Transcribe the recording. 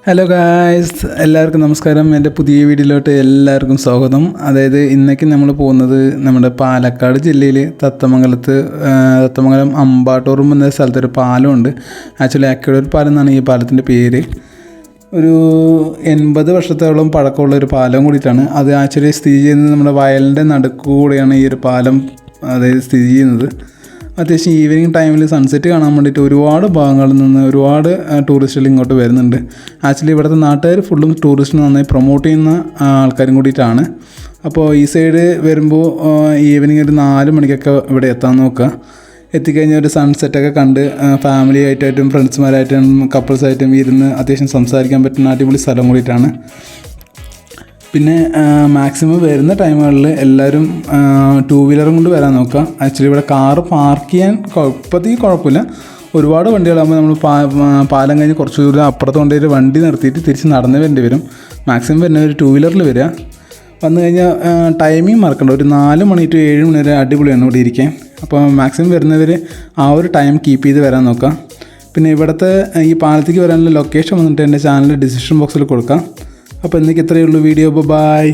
Hello guys, എല്ലാവർക്കും നമസ്കാരം. എൻ്റെ പുതിയ വീഡിയോയിലോട്ട് എല്ലാവർക്കും സ്വാഗതം. അതായത് ഇന്നേക്ക് നമ്മൾ പോകുന്നത് നമ്മുടെ പാലക്കാട് ജില്ലയിൽ തത്തമംഗലം അമ്പാട്ടോറും എന്ന സ്ഥലത്തൊരു പാലമുണ്ട്. ആക്ച്വലി അക്വഡർ പാലം എന്നാണ് ഈ പാലത്തിൻ്റെ പേര്. ഒരു 80 വർഷത്തോളം പഴക്കമുള്ള ഒരു പാലം കൂടിയിട്ടാണ്. അത് ആക്ച്വലി സ്ഥിതി ചെയ്യുന്നത് നമ്മുടെ വയലിൻ്റെ നടുക്കൂടെയാണ് ഈ ഒരു പാലം സ്ഥിതി ചെയ്യുന്നത്. അത്യാവശ്യം ഈവനിങ് ടൈമിൽ സൺസെറ്റ് കാണാൻ വേണ്ടിയിട്ട് ഒരുപാട് ഭാഗങ്ങളിൽ നിന്ന് ഒരുപാട് ടൂറിസ്റ്റുകൾ ഇങ്ങോട്ട് വരുന്നുണ്ട്. ആക്ച്വലി ഇവിടുത്തെ നാട്ടുകാർ ഫുള്ളും ടൂറിസ്റ്റിന് നന്നായി പ്രൊമോട്ട് ചെയ്യുന്ന ആൾക്കാരും കൂടിയിട്ടാണ്. അപ്പോൾ ഈ സൈഡ് വരുമ്പോൾ ഈവനിങ് ഒരു 4 മണിക്കൊക്കെ ഇവിടെ എത്താൻ നോക്കുക. എത്തിക്കഴിഞ്ഞാൽ ഒരു സൺസെറ്റൊക്കെ കണ്ട് ഫാമിലി ആയിട്ടും ഫ്രണ്ട്സുമാരായിട്ടും കപ്പിൾസായിട്ടും ഇരുന്ന് അത്യാവശ്യം സംസാരിക്കാൻ പറ്റുന്ന അടിപൊളി സ്ഥലം കൂടിയിട്ടാണ്. പിന്നെ മാക്സിമം വരുന്ന ടൈമുകളിൽ എല്ലാവരും 2 വീലറും കൊണ്ട് വരാൻ നോക്കുക. ആക്ച്വലി ഇവിടെ കാറ് പാർക്ക് ചെയ്യാൻ ഇപ്പോഴത്തേക്ക് കുഴപ്പമില്ല. ഒരുപാട് വണ്ടികളാകുമ്പോൾ നമ്മൾ പാലം കഴിഞ്ഞ് കുറച്ച് ദൂരം അപ്പുറത്ത് കൊണ്ടുപോയി വണ്ടി നിർത്തിയിട്ട് തിരിച്ച് നടന്ന് വരേണ്ടി വരും. മാക്സിമം വരുന്നവർ 2 വീലറിൽ വരിക. വന്നു കഴിഞ്ഞാൽ ടൈമിങ് മറക്കണ്ട, ഒരു 4 മണി ടു 7 മണി വരെ അടിപൊളിയാണ് ഇവിടെ ഇരിക്കാൻ. അപ്പോൾ മാക്സിമം വരുന്നവർ ആ ഒരു ടൈം കീപ്പ് ചെയ്ത് വരാൻ നോക്കാം. പിന്നെ ഇവിടുത്തെ ഈ പാലത്തേക്ക് വരാനുള്ള ലൊക്കേഷൻ വന്നിട്ട് എൻ്റെ ചാനലിൽ ഡിസ്ക്രിപ്ഷൻ ബോക്സിൽ കൊടുക്കാം. അപ്പോൾ ഇന്നേക്ക് ഇത്രയേ ഉള്ളൂ വീഡിയോ. ബൈ.